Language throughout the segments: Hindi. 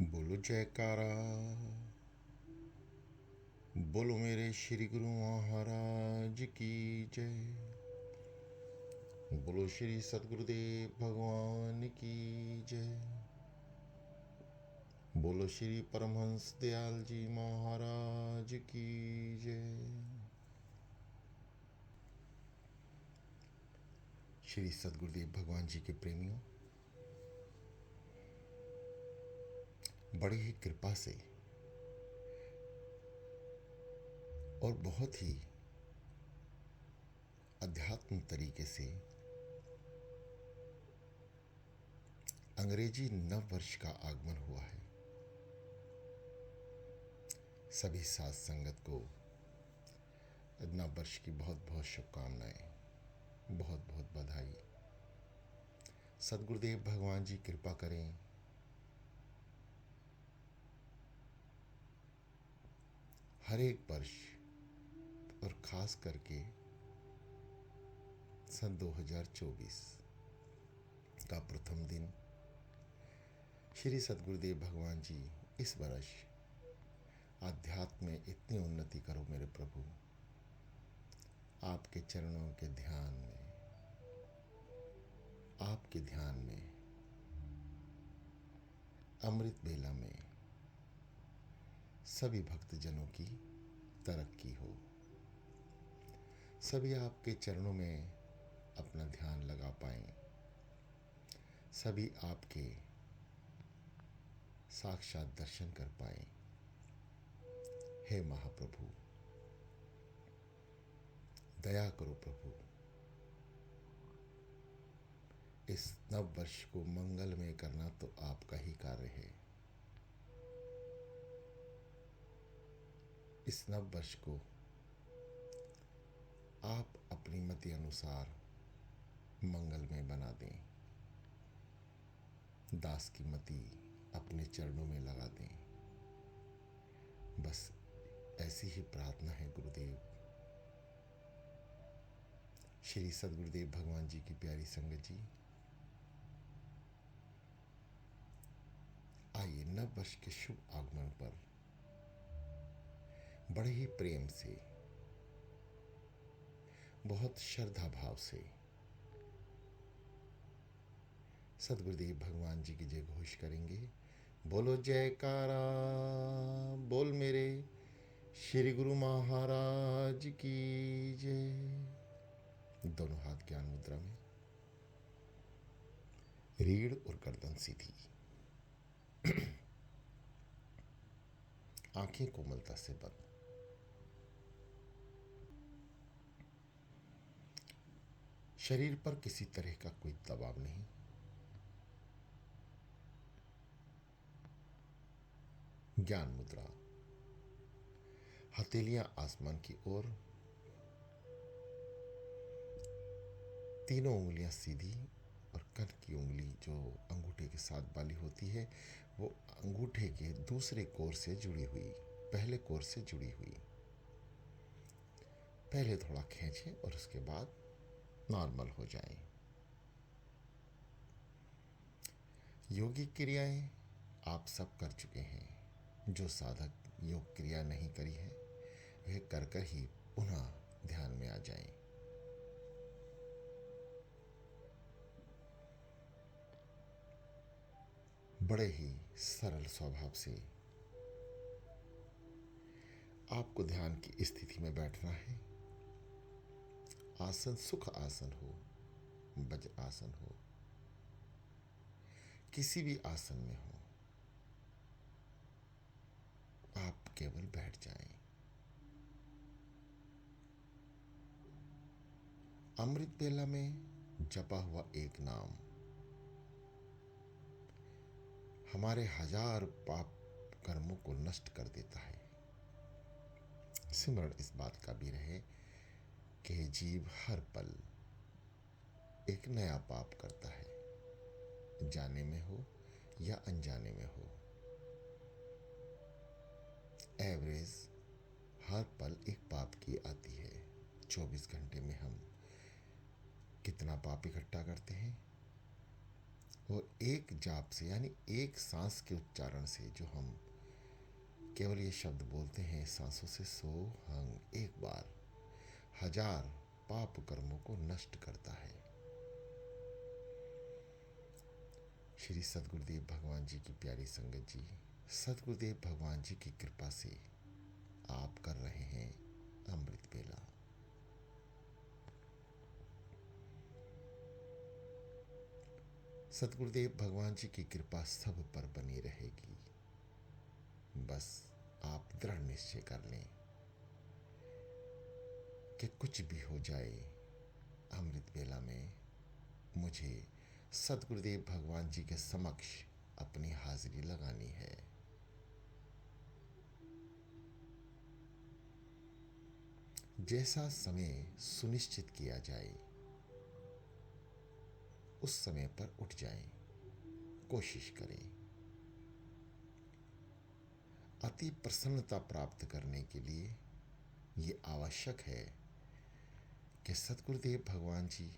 बोलो जयकारा। बोलो मेरे श्री गुरु महाराज की जय। बोलो श्री सतगुरुदेव भगवान की जय। बोलो श्री परमहंस दयाल जी महाराज की जय। श्री सतगुरुदेव भगवान जी के प्रेमियों, बड़ी ही कृपा से और बहुत ही अध्यात्म तरीके से अंग्रेजी नव वर्ष का आगमन हुआ है। सभी साथ संगत को नव वर्ष की बहुत बहुत शुभकामनाएं, बहुत बहुत बधाई। सतगुरुदेव भगवान जी कृपा करें, हर एक वर्ष और खास करके सन 2024 का प्रथम दिन श्री सतगुरुदेव भगवान जी इस वर्ष आध्यात्म में इतनी उन्नति करो मेरे प्रभु। आपके चरणों के ध्यान में, आपके ध्यान में, अमृत बेला में सभी भक्तजनों की तरक्की हो। सभी आपके चरणों में अपना ध्यान लगा पाएं। सभी आपके साक्षात दर्शन कर पाएं। हे महाप्रभु, दया करो प्रभु। इस नव वर्ष को मंगलमय करना तो आपका ही कार्य है। इस नव वर्ष को आप अपनी मति अनुसार मंगलमय बना दें। दास की मति अपने चरणों में लगा दें। बस ऐसी ही प्रार्थना है गुरुदेव। श्री सतगुरुदेव भगवान जी की प्यारी संगत जी, आइए नव वर्ष के शुभ आगमन पर बड़े ही प्रेम से, बहुत श्रद्धा भाव से सतगुरुदेव भगवान जी की जय घोष करेंगे। बोलो जयकारा। बोल मेरे श्री गुरु महाराज की जय। दोनों हाथ ज्ञान मुद्रा में, रीढ़ और गर्दन सीधी, आंखें कोमलता से बंद। शरीर पर किसी तरह का कोई दबाव नहीं। ज्ञान मुद्रा, हथेलियां आसमान की ओर, तीनों उंगलियां सीधी और कन की उंगली जो अंगूठे के साथ वाली होती है वो अंगूठे के दूसरे कोर से जुड़ी हुई, पहले कोर से जुड़ी हुई। पहले थोड़ा खींचें और उसके बाद नॉर्मल हो जाएं। योगिक क्रियाएं आप सब कर चुके हैं। जो साधक योग क्रिया नहीं करी है वह कर कर ही पुनः ध्यान में आ जाएं। बड़े ही सरल स्वभाव से आपको ध्यान की स्थिति में बैठना है। आसन सुख आसन हो, वज्र आसन हो, किसी भी आसन में हो, आप केवल बैठ जाएं। अमृत बेला में जपा हुआ एक नाम हमारे 1000 पाप कर्मों को नष्ट कर देता है। सिमरण इस बात का भी रहे कि जीव हर पल एक नया पाप करता है, जाने में हो या अनजाने में हो। एवरेज हर पल एक पाप की आती है। 24 घंटे में हम कितना पाप इकट्ठा करते हैं और एक जाप से यानी एक सांस के उच्चारण से जो हम केवल ये शब्द बोलते हैं सांसों से, सो हंग, एक बार 1000 पाप कर्मों को नष्ट करता है। श्री सद्गुरुदेव भगवान जी की प्यारी संगत जी, सद्गुरुदेव भगवान जी की कृपा से आप कर रहे हैं अमृत बेला। सद्गुरुदेव भगवान जी की कृपा सब पर बनी रहेगी। बस आप दृढ़ निश्चय कर लें कि कुछ भी हो जाए, अमृत बेला में मुझे सद्गुरुदेव भगवान जी के समक्ष अपनी हाजिरी लगानी है। जैसा समय सुनिश्चित किया जाए उस समय पर उठ जाएं, कोशिश करें। अति प्रसन्नता प्राप्त करने के लिए ये आवश्यक है कि सद्गुरुदेव भगवान जी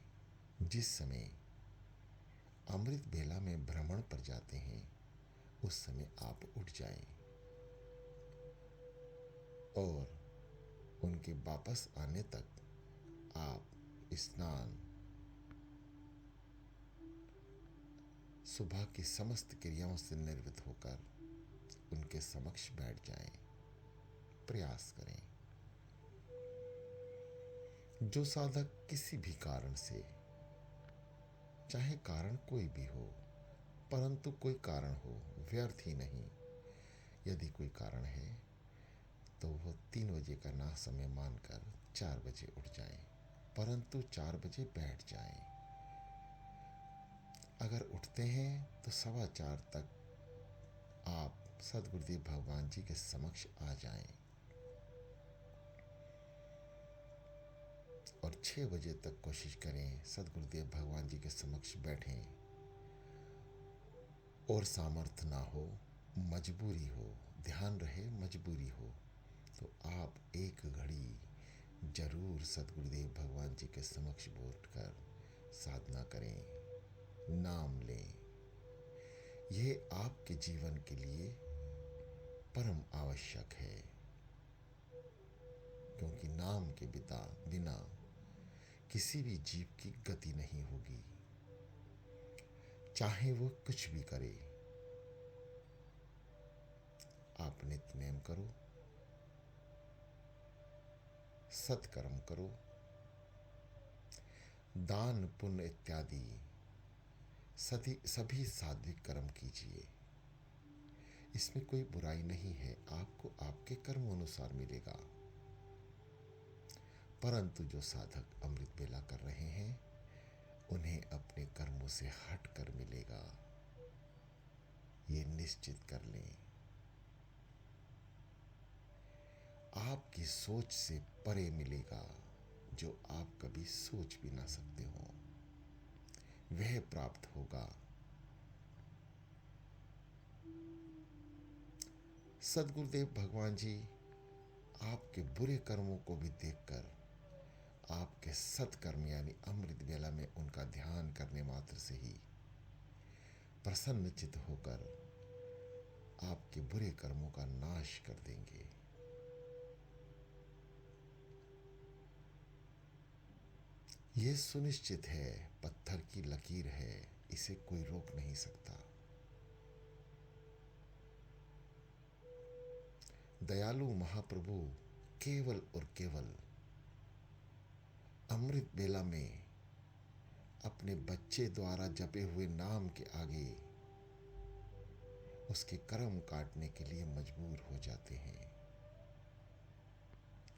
जिस समय अमृत बेला में भ्रमण पर जाते हैं उस समय आप उठ जाएं और उनके वापस आने तक आप स्नान, सुबह की समस्त क्रियाओं से निवृत्त होकर उनके समक्ष बैठ जाएं। प्रयास करें। जो साधक किसी भी कारण से, चाहे कारण कोई भी हो, परंतु कोई कारण हो, व्यर्थ ही नहीं, यदि कोई कारण है तो वो 3 बजे का ना समय मानकर 4 बजे उठ जाएं, परंतु 4 बजे बैठ जाएं। अगर उठते हैं तो 4:15 तक आप सद्गुरुदेव भगवान जी के समक्ष आ जाएं और 6 बजे तक कोशिश करें सद्गुरुदेव भगवान जी के समक्ष बैठें। और सामर्थ्य ना हो, मजबूरी हो, ध्यान रहे मजबूरी हो, तो आप एक घड़ी जरूर सद्गुरुदेव भगवान जी के समक्ष बैठकर साधना करें, नाम लें। यह आपके जीवन के लिए परम आवश्यक है, क्योंकि नाम के बिना किसी भी जीव की गति नहीं होगी, चाहे वो कुछ भी करे। आप नित्य नेम करो, सत्कर्म करो, दान पुण्य इत्यादि सभी सात्विक कर्म कीजिए। इसमें कोई बुराई नहीं है, आपको आपके कर्म अनुसार मिलेगा। परंतु जो साधक अमृत बेला कर रहे हैं उन्हें अपने कर्मों से हट कर मिलेगा, ये निश्चित कर लें। आपकी सोच से परे मिलेगा, जो आप कभी सोच भी ना सकते हो वह प्राप्त होगा। सद्गुरुदेव भगवान जी आपके बुरे कर्मों को भी देखकर आपके सत्कर्म यानी अमृत बेला में उनका ध्यान करने मात्र से ही प्रसन्नचित होकर आपके बुरे कर्मों का नाश कर देंगे। यह सुनिश्चित है, पत्थर की लकीर है, इसे कोई रोक नहीं सकता। दयालु महाप्रभु केवल और केवल अमृत बेला में अपने बच्चे द्वारा जपे हुए नाम के आगे उसके कर्म काटने के लिए मजबूर हो जाते हैं,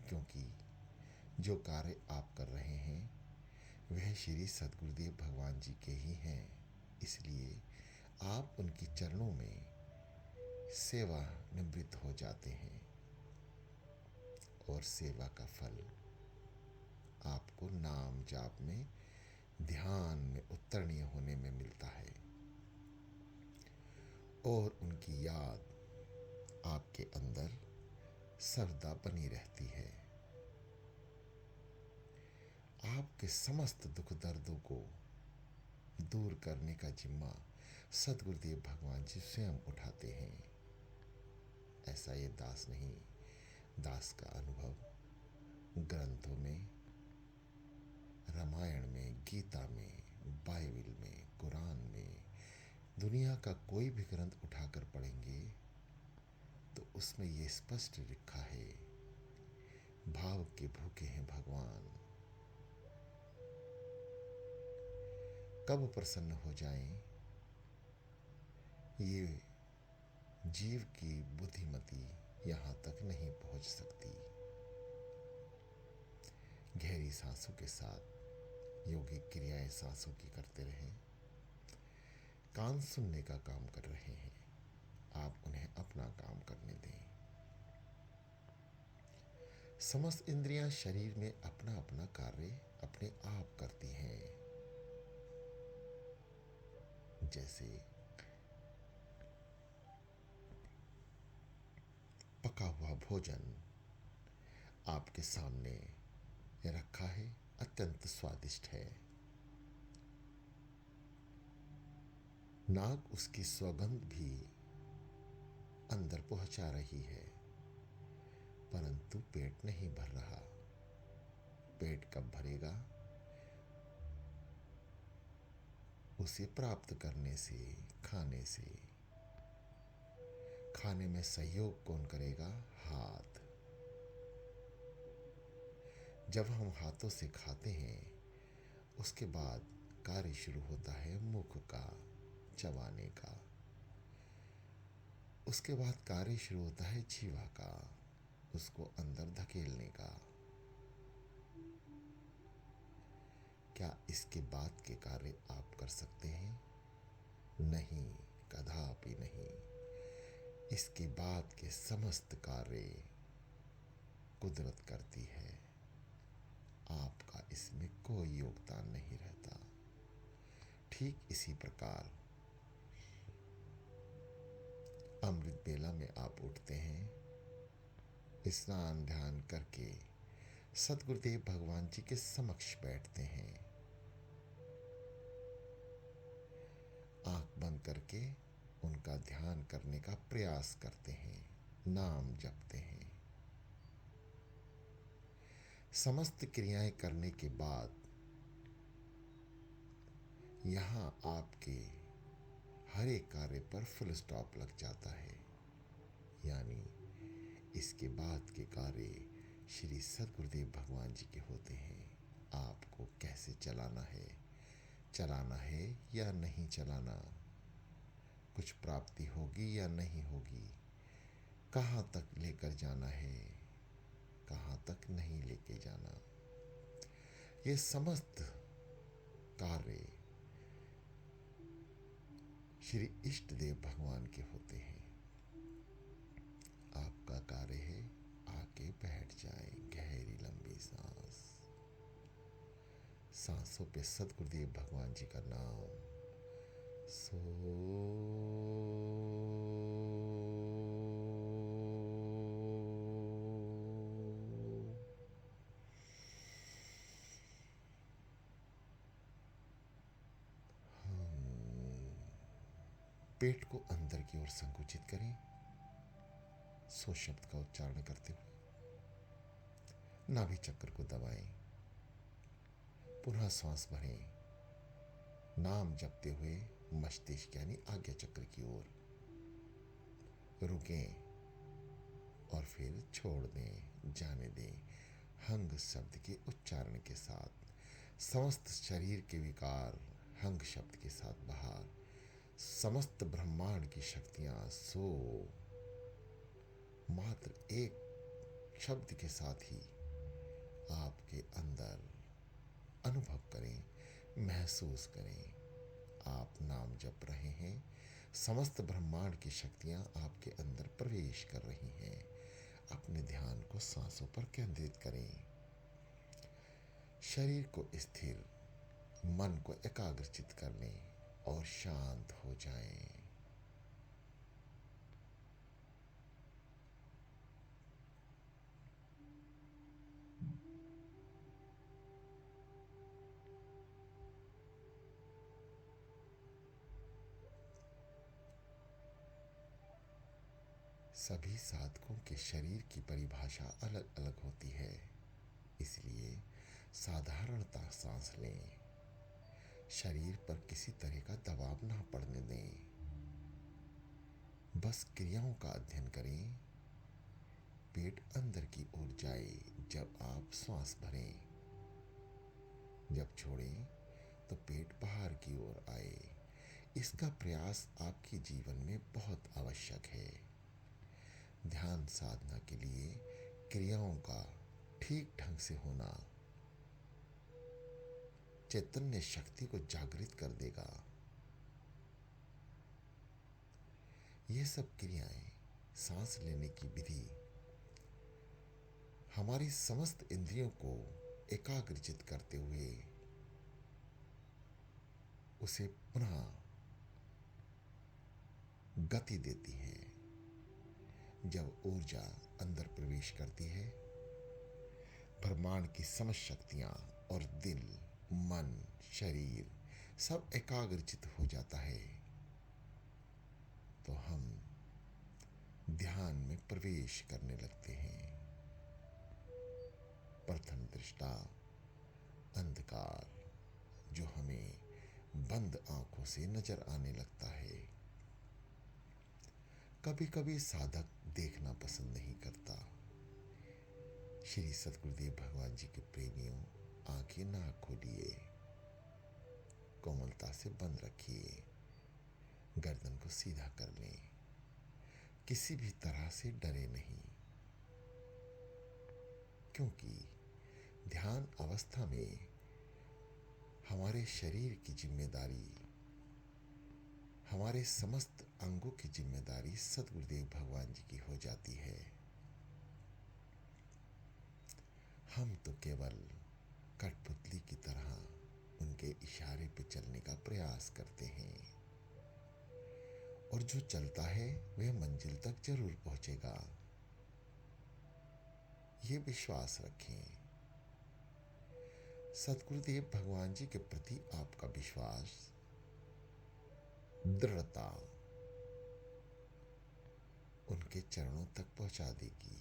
क्योंकि जो कार्य आप कर रहे हैं वह श्री सद्गुरुदेव भगवान जी के ही हैं। इसलिए आप उनके चरणों में सेवा निवृत्त हो जाते हैं और सेवा का फल आपको नाम जाप में, ध्यान में उत्तरणीय होने में मिलता है और उनकी याद आपके अंदर सर्वदा बनी रहती है। आपके समस्त दुख दर्दों को दूर करने का जिम्मा सदगुरुदेव भगवान जी स्वयं उठाते हैं। ऐसा ये दास नहीं, दास का अनुभव ग्रंथों में, रामायण में, गीता में, बाइबल में, कुरान में, दुनिया का कोई भी ग्रंथ उठाकर पढ़ेंगे तो उसमें ये स्पष्ट लिखा है, भाव के भूखे हैं भगवान, कब प्रसन्न हो जाएं, ये जीव की बुद्धिमती यहां तक नहीं पहुंच सकती। गहरी सांसों के साथ योगिक क्रियाएं सांसों की करते रहें। कान सुनने का काम कर रहे हैं, आप उन्हें अपना काम करने दें। समस्त इंद्रियां शरीर में अपना अपना कार्य अपने आप करती हैं। जैसे पका हुआ भोजन आपके सामने रखा है, अत्यंत स्वादिष्ट है, नाक उसकी सुगंध भी अंदर पहुंचा रही है, परंतु पेट नहीं भर रहा। पेट कब भरेगा? उसे प्राप्त करने से, खाने से। खाने में सहयोग कौन करेगा? हाथ। जब हम हाथों से खाते हैं, उसके बाद कार्य शुरू होता है मुख का, चबाने का। उसके बाद कार्य शुरू होता है जीवा का, उसको अंदर धकेलने का। क्या इसके बाद के कार्य आप कर सकते हैं? नहीं, कदापि नहीं। इसके बाद के समस्त कार्य कुदरत करती है, आपका इसमें कोई योगदान नहीं रहता। ठीक इसी प्रकार अमृत बेला में आप उठते हैं, स्नान ध्यान करके सदगुरुदेव भगवान जी के समक्ष बैठते हैं, आंख बंद करके उनका ध्यान करने का प्रयास करते हैं, नाम जपते हैं। समस्त क्रियाएं करने के बाद यहां आपके हर एक कार्य पर फुल स्टॉप लग जाता है। यानी इसके बाद के कार्य श्री सदगुरुदेव भगवान जी के होते हैं। आपको कैसे चलाना है या नहीं चलाना, कुछ प्राप्ति होगी या नहीं होगी, कहाँ तक लेकर जाना है, कहाँ तक नहीं लेके जाना, ये समस्त कार्य श्री इष्ट देव भगवान के होते हैं। आपका कार्य है आके बैठ जाए, गहरी लंबी सांस, सांसों पे सदगुरुदेव भगवान जी का नाम। सो पेट को अंदर की ओर संकुचित करें, सो शब्द का उच्चारण करते हुए नाभि चक्र को दबाएं, पुनः श्वास भरें, नाम जपते हुए मस्तिष्क यानी आज्ञा चक्र की ओर रुकें और फिर छोड़ दें, जाने दें। हंग शब्द के उच्चारण के साथ समस्त शरीर के विकार हंग शब्द के साथ बाहर, समस्त ब्रह्मांड की शक्तियां सो मात्र एक शब्द के साथ ही आपके अंदर अनुभव करें, महसूस करें। आप नाम जप रहे हैं, समस्त ब्रह्मांड की शक्तियां आपके अंदर प्रवेश कर रही हैं। अपने ध्यान को सांसों पर केंद्रित करें, शरीर को स्थिर, मन को एकाग्रचित कर लें और शांत हो जाएं। सभी साधकों के शरीर की परिभाषा अलग अलग होती है, इसलिए साधारणता सांस लें। शरीर पर किसी तरह का दबाव ना पड़ने दें। बस क्रियाओं का अध्ययन करें। पेट अंदर की ओर जाए जब आप श्वास भरें, जब छोड़ें तो पेट बाहर की ओर आए। इसका प्रयास आपके जीवन में बहुत आवश्यक है। ध्यान साधना के लिए क्रियाओं का ठीक ढंग से होना चैतन्य शक्ति को जागृत कर देगा। ये सब क्रियाएं, सांस लेने की विधि हमारी समस्त इंद्रियों को एकाग्रचित करते हुए उसे पुनः गति देती है। जब ऊर्जा अंदर प्रवेश करती है, ब्रह्मांड की समस्त शक्तियां और दिल, मन, शरीर सब एकाग्रचित हो जाता है, तो हम ध्यान में प्रवेश करने लगते हैं। प्रथम दृष्टा अंधकार जो हमें बंद आंखों से नजर आने लगता है। कभी कभी साधक देखना पसंद नहीं करता। श्री सद्गुरुदेव भगवान जी के प्रेमियों, आंखें ना खोलिए, कोमलता से बंद रखिए, गर्दन को सीधा कर लें, किसी भी तरह से डरे नहीं, क्योंकि ध्यान अवस्था में हमारे शरीर की जिम्मेदारी, हमारे समस्त अंगों की जिम्मेदारी सद्गुरुदेव भगवान जी की हो जाती है। हम तो केवल कठपुतली की तरह उनके इशारे पे चलने का प्रयास करते हैं, और जो चलता है वह मंजिल तक जरूर पहुंचेगा, ये विश्वास रखें। सद्गुरुदेव भगवान जी के प्रति आपका विश्वास, दृढ़ता उनके चरणों तक पहुंचा देगी।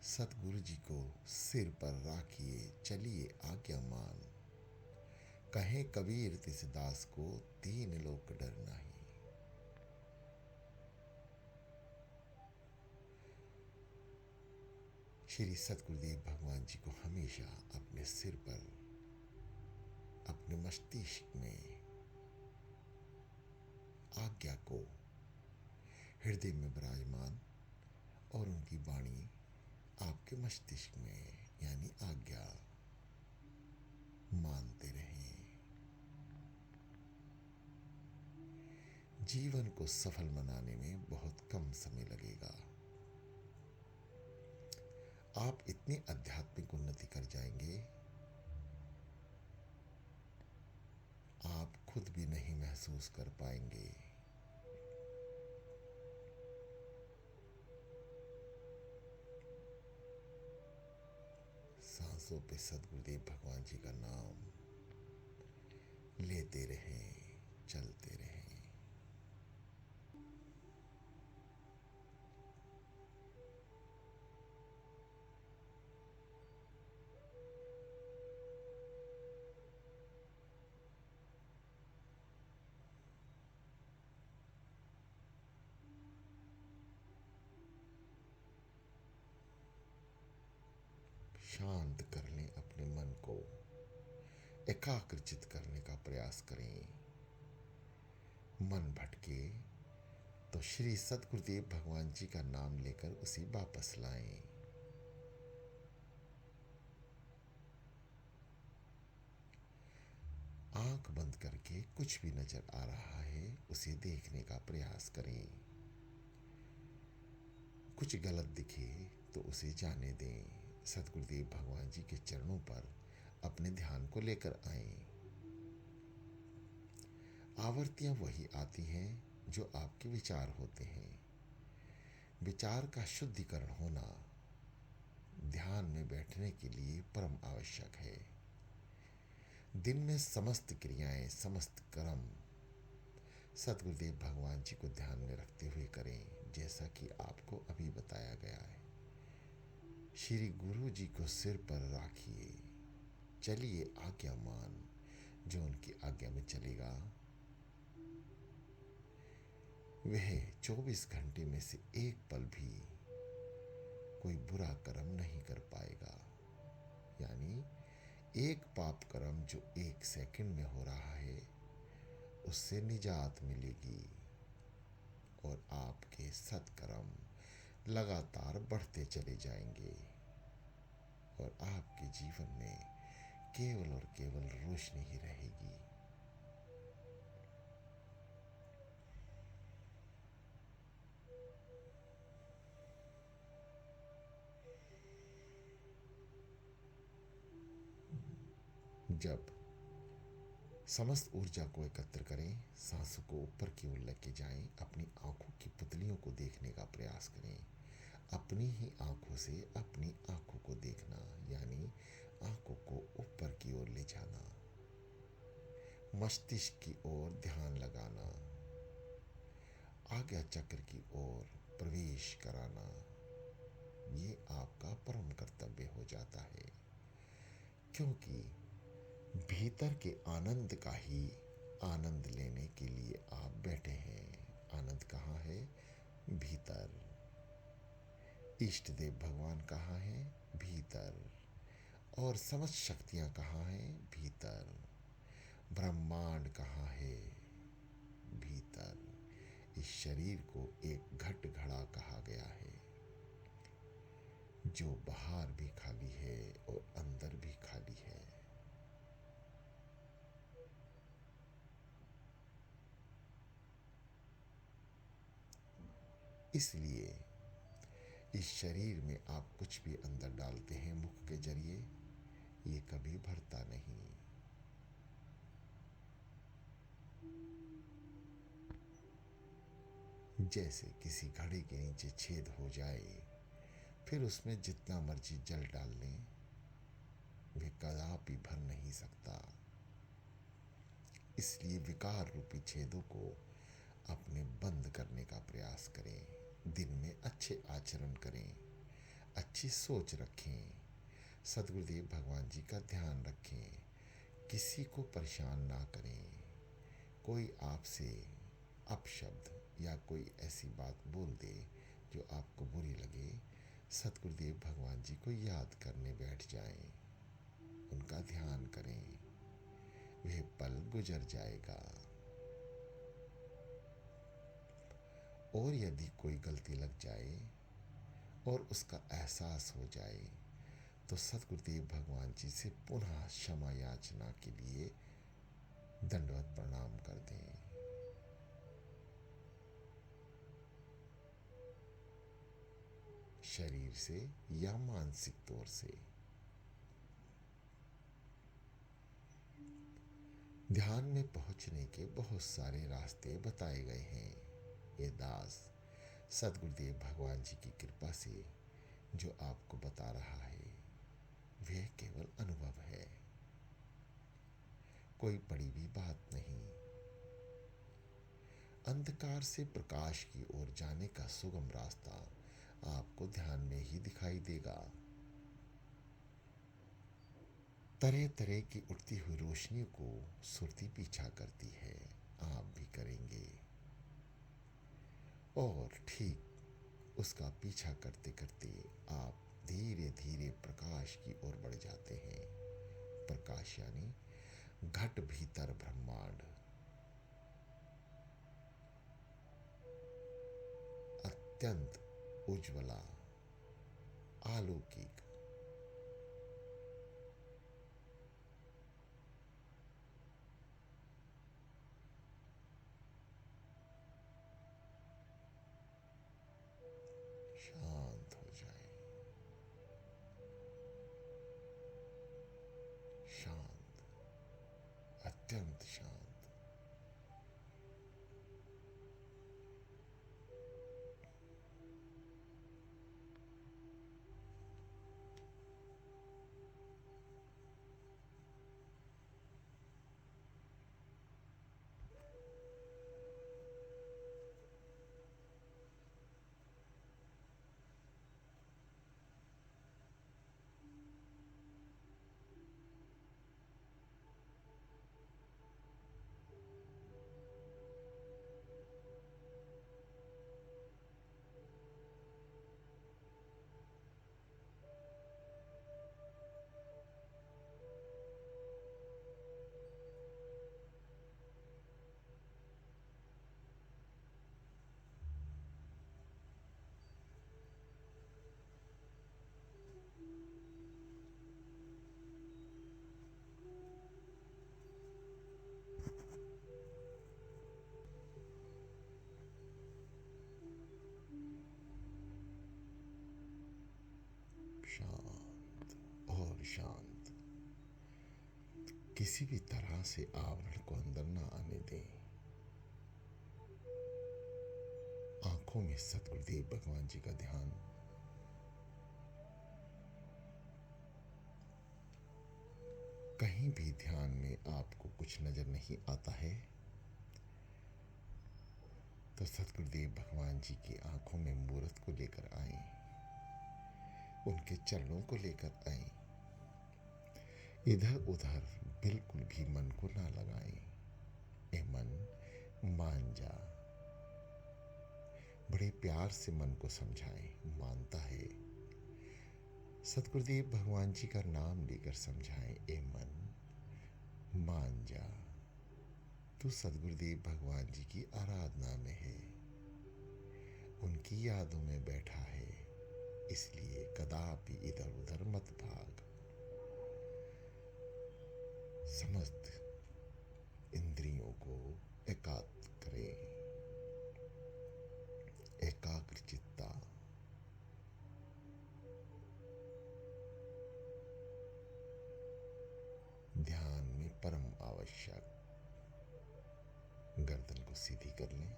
सतगुरु जी को सिर पर राखिए, चलिए आज्ञा मान। कहे कबीर तिस दास को, तीन लोक डर नहीं। श्री सतगुरुदेव भगवान जी को हमेशा अपने सिर पर, अपने मस्तिष्क में आज्ञा को हृदय में विराजमान, और उनकी वाणी आपके मस्तिष्क में, यानी आज्ञा मानते रहें। जीवन को सफल बनाने में बहुत कम समय लगेगा। आप इतनी आध्यात्मिक उन्नति कर जाएंगे, आप खुद भी नहीं महसूस कर पाएंगे। सांसों पे सद्गुरुदेव भगवान जी का नाम लेते रहें, चलते रहें। शांत कर लें अपने मन को, एकाग्रचित करने का प्रयास करें। मन भटके तो श्री सद्गुरुदेव भगवान जी का नाम लेकर उसे वापस लाएं। आंख बंद करके कुछ भी नजर आ रहा है उसे देखने का प्रयास करें। कुछ गलत दिखे तो उसे जाने दें। सद्गुरुदेव भगवान जी के चरणों पर अपने ध्यान को लेकर आएं। आवर्तियां वही आती हैं जो आपके विचार होते हैं। विचार का शुद्धिकरण होना ध्यान में बैठने के लिए परम आवश्यक है। दिन में समस्त क्रियाएं, समस्त कर्म, सतगुरुदेव भगवान जी को ध्यान में रखते हुए करें, जैसा कि आपको अभी बताया गया है। श्री गुरु जी को सिर पर राखिए, चलिए आज्ञा मान। जो उनकी आज्ञा में चलेगा वह 24 घंटे में से एक पल भी कोई बुरा कर्म नहीं कर पाएगा। यानी एक पाप कर्म जो 1 सेकंड में हो रहा है उससे निजात मिलेगी और आपके सत्कर्म लगातार बढ़ते चले जाएंगे और आपके जीवन में केवल और केवल रोशनी ही रहेगी। जब समस्त ऊर्जा को एकत्र करें, सांसों को ऊपर की ओर लेके जाएं, अपनी आंखों की पुतलियों को देखने का प्रयास करें। अपनी ही आंखों से अपनी आंखों को देखना, यानी आंखों को ऊपर की ओर ले जाना, मस्तिष्क की ओर ध्यान लगाना, आज्ञा चक्र की ओर प्रवेश कराना, ये आपका परम कर्तव्य हो जाता है। क्योंकि भीतर के आनंद का ही आनंद लेने के लिए आप बैठे हैं। आनंद कहाँ है? भीतर। इष्ट देव भगवान कहाँ है? भीतर। और समस्त शक्तियाँ कहाँ हैं? भीतर। ब्रह्मांड कहाँ है? भीतर। इस शरीर को एक घट घड़ा कहा गया है, जो बाहर भी खाली है और अंदर भी खाली है। इसलिए इस शरीर में आप कुछ भी अंदर डालते हैं मुख के जरिए, ये कभी भरता नहीं। जैसे किसी घड़े के नीचे छेद हो जाए, फिर उसमें जितना मर्जी जल डाल लें, वे कदापि भर नहीं सकता। इसलिए विकार रूपी छेदों को अपने बंद करने का प्रयास करें। दिन में अच्छे आचरण करें, अच्छी सोच रखें, सद्गुरुदेव भगवान जी का ध्यान रखें, किसी को परेशान ना करें। कोई आपसे अपशब्द या कोई ऐसी बात बोल दे जो आपको बुरी लगे, सतगुरुदेव भगवान जी को याद करने बैठ जाएं, उनका ध्यान करें, वह पल गुजर जाएगा। और यदि कोई गलती लग जाए और उसका एहसास हो जाए तो सतगुरुदेव भगवान जी से पुनः क्षमा याचना के लिए दंडवत प्रणाम कर दें। शरीर से या मानसिक तौर से। ध्यान में पहुंचने के बहुत सारे रास्ते बताए गए हैं। ये दास सतगुरुदेव भगवान जी की कृपा से जो आपको बता रहा है वह केवल अनुभव है, कोई बड़ी भी बात नहीं। अंधकार से प्रकाश की ओर जाने का सुगम रास्ता आपको ध्यान में ही दिखाई देगा। तरह तरह की उठती हुई रोशनी को सुरती पीछा करती है, आप भी करेंगे। और ठीक उसका पीछा करते करते आप धीरे धीरे प्रकाश की ओर बढ़ जाते हैं। प्रकाश यानी घट भीतर ब्रह्मांड, अत्यंत उज्ज्वला, अलौकिक, शांत हो जाए, शांत, अत्यंत शांत। किसी भी तरह से आवरण को अंदर ना आने दें। आंखों में सतगुरुदेव भगवान जी का ध्यान। कहीं भी ध्यान में आपको कुछ नजर नहीं आता है तो सतगुरुदेव भगवान जी की आंखों में मूर्त को लेकर आए, उनके चरणों को लेकर आए। इधर उधर बिल्कुल भी मन को ना लगाएं। ए मन, मान जा। बड़े प्यार से मन को समझाएं, मानता है। सतगुरुदेव भगवान जी का नाम लेकर समझाएं, ए मन, मान जा। तू सतगुरुदेव भगवान जी की आराधना में है, उनकी यादों में बैठा है, इसलिए कदापि इधर उधर मत भाग। समस्त इंद्रियों को एकाग्र करें, एकाग्र चित्ता। ध्यान में परम आवश्यक। गर्दन को सीधी कर लें।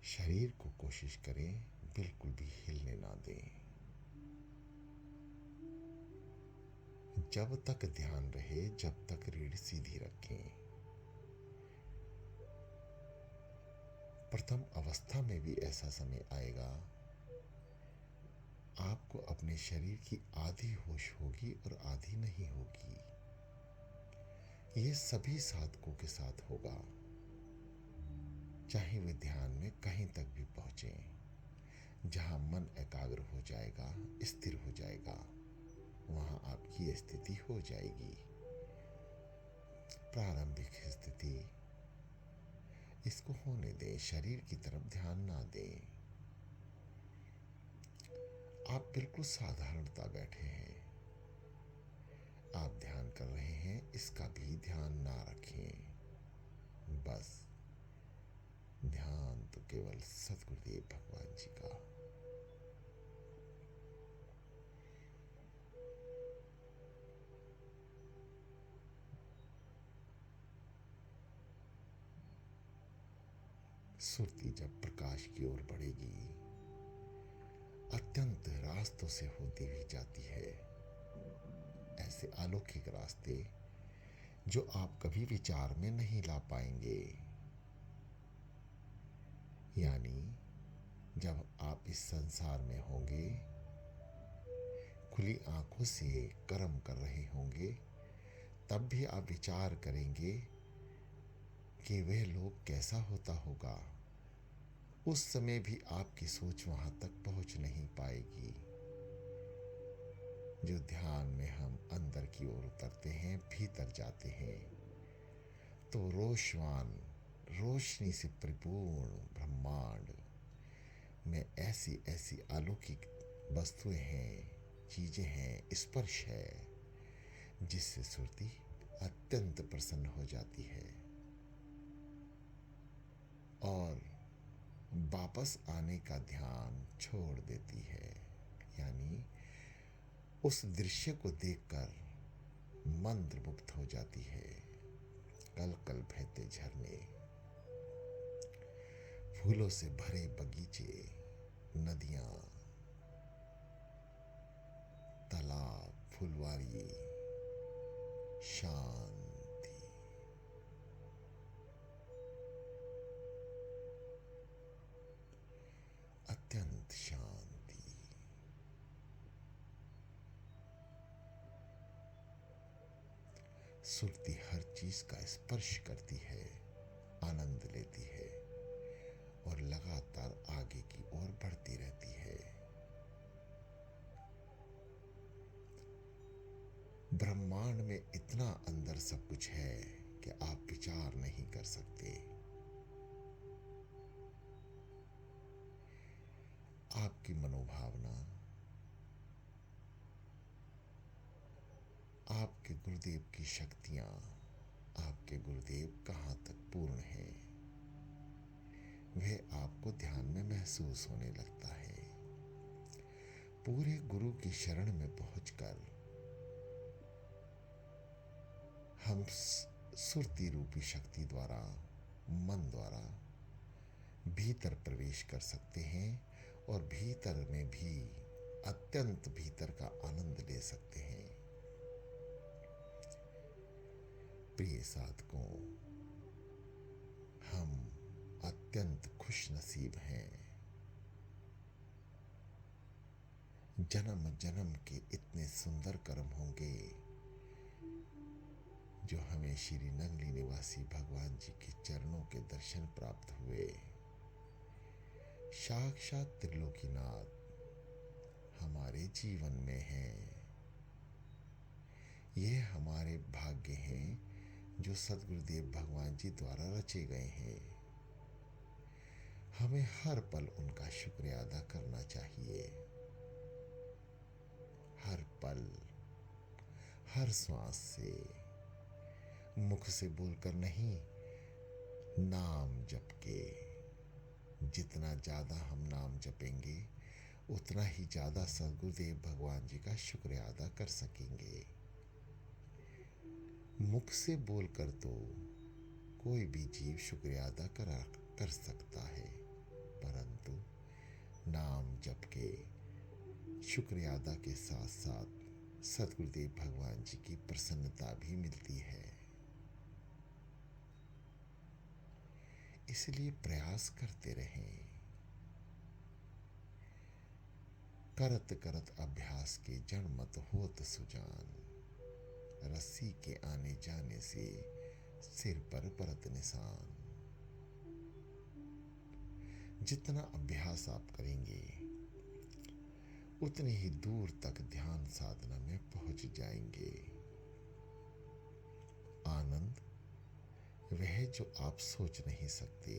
शरीर को कोशिश करें बिल्कुल भी हिलने ना दें। जब तक ध्यान रहे, जब तक रीढ़ सीधी रखें। प्रथम अवस्था में भी ऐसा समय आएगा, आपको अपने शरीर की आधी होश होगी और आधी नहीं होगी। ये सभी साधकों के साथ होगा, चाहे वे ध्यान में कहीं तक भी पहुंचे। जहां मन एकाग्र हो जाएगा, स्थिर हो जाएगा, वहां आपकी स्थिति हो जाएगी। प्रारंभिक स्थिति, इसको होने दें, शरीर की तरफ ध्यान ना दें। आप बिल्कुल साधारणता बैठे हैं, आप ध्यान कर रहे हैं, इसका भी ध्यान ना रखें। बस ध्यान तो केवल सतगुरुदेव भगवान जी का। सुरती जब प्रकाश की ओर बढ़ेगी, अत्यंत रास्तों से होती हुई जाती है। ऐसे अलौकिक रास्ते जो आप कभी विचार में नहीं ला पाएंगे। यानी जब आप इस संसार में होंगे, खुली आंखों से कर्म कर रहे होंगे, तब भी आप विचार करेंगे कि वह लोग कैसा होता होगा। उस समय भी आपकी सोच वहां तक पहुंच नहीं पाएगी। जो ध्यान में हम अंदर की ओर उतरते हैं, भीतर जाते हैं, तो रोशवान, रोशनी से परिपूर्ण ब्रह्मांड में ऐसी ऐसी अलौकिक वस्तुएं हैं, चीजें हैं, स्पर्श है, जिससे सुरती अत्यंत प्रसन्न हो जाती है और वापस आने का ध्यान छोड़ देती है। यानी उस दृश्य को देखकर मंत्रमुग्ध हो जाती है। कल कल बहते झरने, फूलों से भरे बगीचे, नदियां, तालाब, फुलवारी, शांति। अत्यंत शांति। सुरती हर चीज का स्पर्श करती है, आनंद लेती है और लगातार आगे की ओर बढ़ती रहती है। ब्रह्मांड में इतना अंदर सब कुछ है कि आप विचार नहीं कर सकते। आपकी मनोभावना, आपके गुरुदेव की शक्तियां, आपके गुरुदेव कहाँ तक पूर्ण हैं, वह आपको ध्यान में महसूस होने लगता है। पूरे गुरु की शरण में पहुंचकर हम सुरती रूपी शक्ति द्वारा, मन द्वारा भीतर प्रवेश कर सकते हैं और भीतर में भी अत्यंत भीतर का आनंद ले सकते हैं। प्रिय साधकों, हम अत्यंत खुश नसीब हैं। जन्म जन्म के इतने सुंदर कर्म होंगे जो हमें श्री नंगली निवासी भगवान जी के चरणों के दर्शन प्राप्त हुए। साक्षात त्रिलोकीनाथ हमारे जीवन में है। ये हमारे भाग्य हैं जो सद्गुरुदेव भगवान जी द्वारा रचे गए हैं। हमें हर पल उनका शुक्रिया अदा करना चाहिए। हर पल, हर श्वास से, मुख से बोलकर नहीं, नाम जप के। जितना ज्यादा हम नाम जपेंगे उतना ही ज्यादा सद्गुरुदेव भगवान जी का शुक्रिया अदा कर सकेंगे। मुख से बोलकर तो कोई भी जीव शुक्रिया अदा कर सकता है, परंतु नाम जप के शुक्रिया अदा के साथ साथ सद्गुरुदेव भगवान जी की प्रसन्नता भी मिलती है। इसलिए प्रयास करते रहें। करत करत अभ्यास के जड़ मत होत सुजान। रस्सी के आने जाने से सिर पर परत निशान। जितना अभ्यास आप करेंगे उतनी ही दूर तक ध्यान साधना में पहुंच जाएंगे। आनंद वह जो आप सोच नहीं सकते,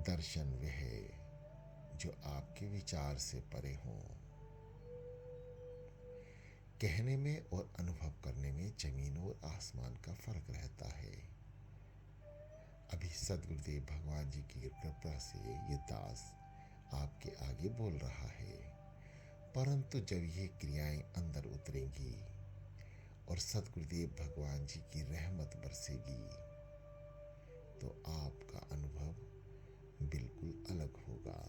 दर्शन वह जो आपके विचार से परे हो। कहने में और अनुभव करने में जमीन और आसमान का फर्क रहता है। अभी सद्गुरुदेव भगवान जी की कृपा से ये दास आपके आगे बोल रहा है, परंतु जब ये क्रियाएं अंदर उतरेंगी और सद्गुरुदेव भगवान जी की रहमत बरसेगी तो आपका अनुभव बिल्कुल अलग होगा।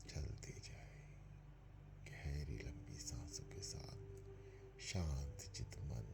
चलते जाए गहरी लंबी सांसों के साथ, शांत चित मन।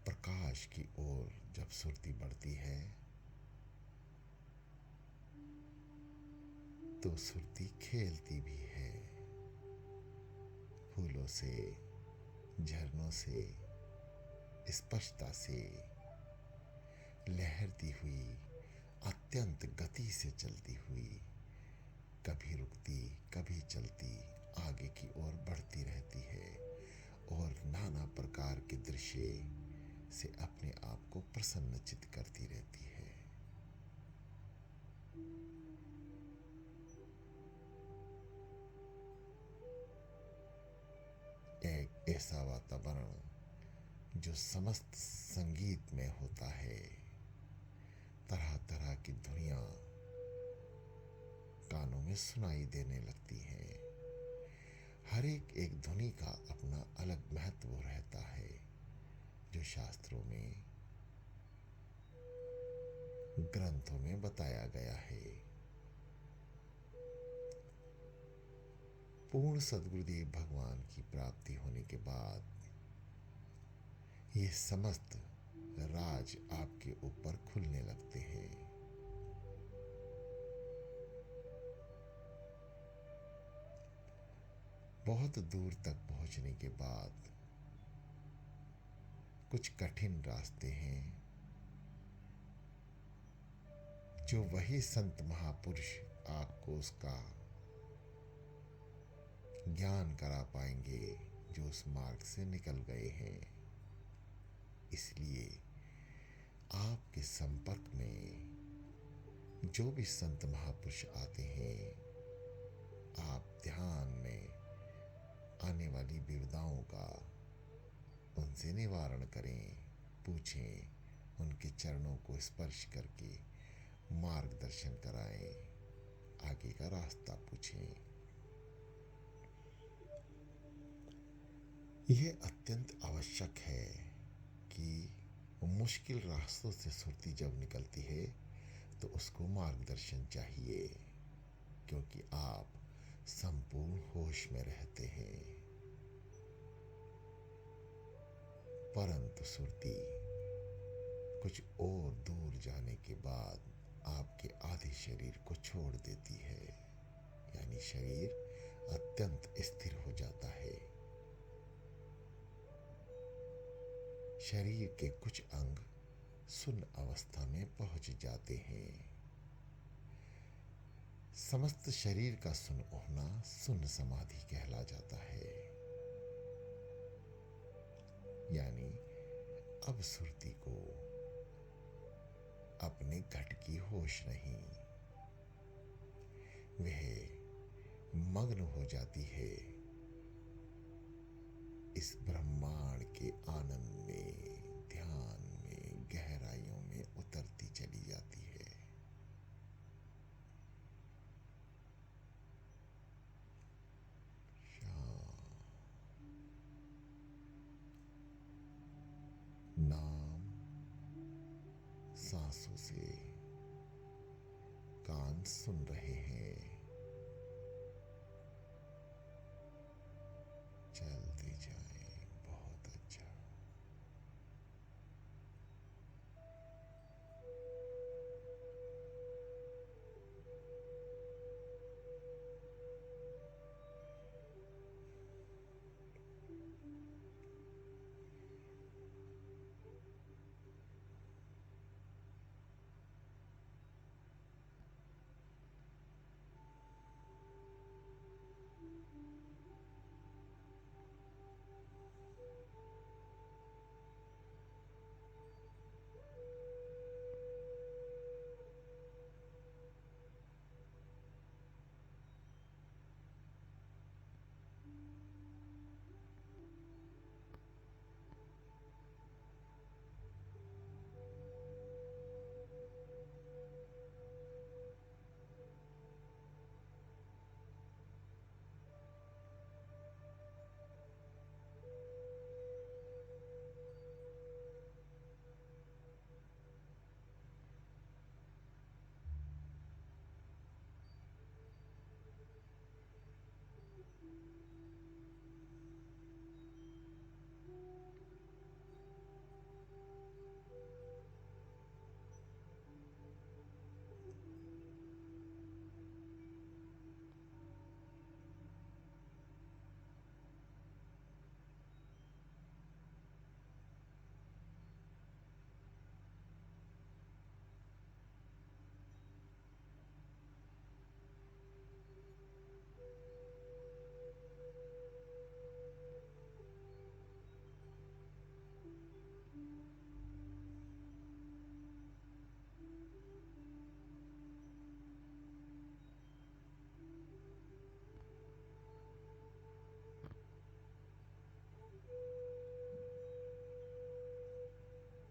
प्रकाश की ओर जब सुरती बढ़ती है तो सुरती खेलती भी है। फूलों से, झरनों से, स्पष्टता से लहरती हुई, अत्यंत गति से चलती हुई, कभी रुकती कभी चलती, आगे की ओर बढ़ती रहती है और नाना प्रकार के दृश्य से अपने आप को प्रसन्नचित करती रहती है। एक ऐसा वातावरण जो समस्त संगीत में होता है। तरह तरह की धुनियाँ कानों में सुनाई देने लगती हैं। हर एक धुनी का अपना अलग महत्व रहता है जो शास्त्रों में, ग्रंथों में बताया गया है। पूर्ण सद्गुरुदेव भगवान की प्राप्ति होने के बाद ये समस्त राज आपके ऊपर खुलने लगते हैं। बहुत दूर तक पहुंचने के बाद कुछ कठिन रास्ते हैं, जो वही संत महापुरुष आपको उसका ज्ञान करा पाएंगे जो उस मार्ग से निकल गए हैं। इसलिए आपके संपर्क में जो भी संत महापुरुष आते हैं, आप ध्यान में आने वाली विविधाओं का उनसे निवारण करें, पूछें, उनके चरणों को स्पर्श करके मार्गदर्शन कराएं, आगे का रास्ता पूछें। यह अत्यंत आवश्यक है कि मुश्किल रास्तों से सुरती जब निकलती है तो उसको मार्गदर्शन चाहिए, क्योंकि आप संपूर्ण होश में रहते हैं। परंतु सुरती कुछ और दूर जाने के बाद आपके आधे शरीर को छोड़ देती है, यानी शरीर अत्यंत स्थिर हो जाता है। शरीर के कुछ अंग शून्य अवस्था में पहुंच जाते हैं। समस्त शरीर का शून्य होना शून्य समाधि कहला जाता है। यानी अब सुरती को अपने घट की होश नहीं, वह मग्न हो जाती है इस ब्रह्मांड के आनंद में, ध्यान में, गहराइयों में उतरती चली जाती है। नाम सांसों से कान सुन रहे हैं, चलते जाएं। बहुत अच्छा।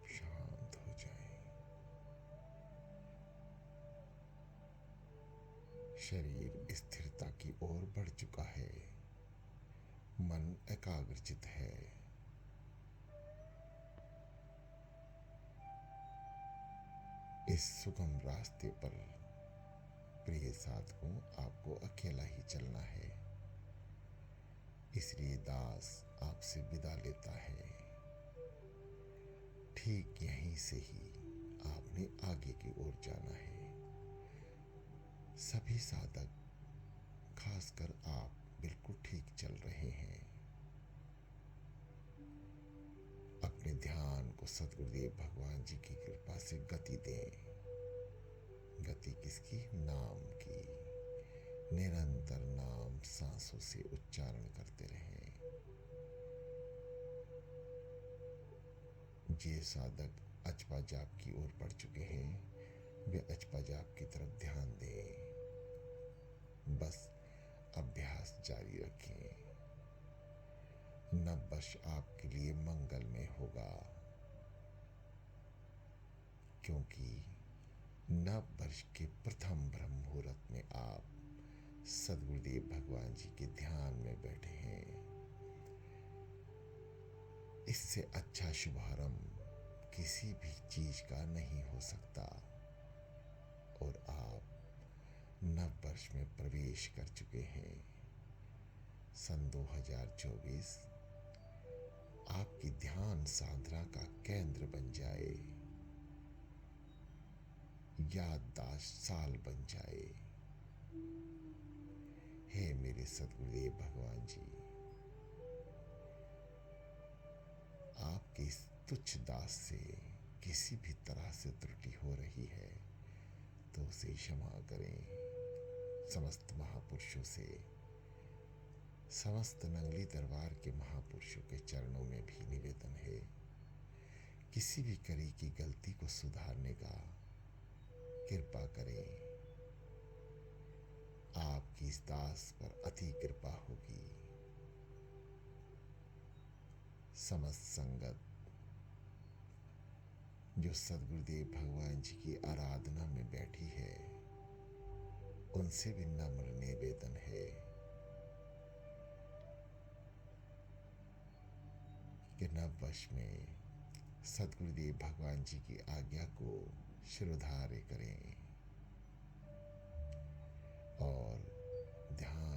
शांत हो जाएं। शरीर स्थिरता की ओर बढ़ चुका है, मन एकाग्रचित है। इस सुगम रास्ते पर प्रिय साधकों, आपको अकेला ही चलना है। इसलिए दास आपसे विदा लेता है। ठीक यहीं से ही आपने आगे की ओर जाना है। सभी साधक, खासकर आप, बिल्कुल ठीक चल रहे हैं। अपने ध्यान को सद्गुरुदेव भगवान जी की कृपा से गति दें। गति किसकी? नाम की। निरंतर नाम सांसों से उच्चारण करते रहें। जे साधक अचपा जाप की ओर बढ़ चुके हैं वे अचपा जाप की तरफ ध्यान दें। बस अभ्यास जारी रखें। नव वर्ष आपके लिए मंगलमय होगा, क्योंकि नव वर्ष के प्रथम ब्रह्म मुहूर्त में आप सद्गुरुदेव भगवान जी के ध्यान में बैठे हैं। इससे अच्छा शुभारंभ किसी भी चीज का नहीं हो सकता। और आप नव वर्ष में प्रवेश कर चुके हैं। सन 2024 आपकी ध्यान साधना का केंद्र बन जाए, याददाश्त साल बन जाए। हे मेरे सद्गुरुदेव भगवान जी, आपके इस तुच्छ दास से किसी भी तरह से त्रुटि हो रही है तो उसे क्षमा करें। समस्त महापुरुषों से, समस्त नंगली दरबार के महापुरुषों के चरणों में भी निवेदन है, किसी भी करी की गलती को सुधारने का कृपा करें। आपकी इस दास पर अति कृपा होगी। समस्त संगत जो सद्गुरुदेव भगवान जी की आराधना में बैठी है, उनसे भी नम्र निवेदन है कि नव वर्ष में सद्गुरुदेव भगवान जी की आज्ञा को शिरोधार्य करें और ध्यान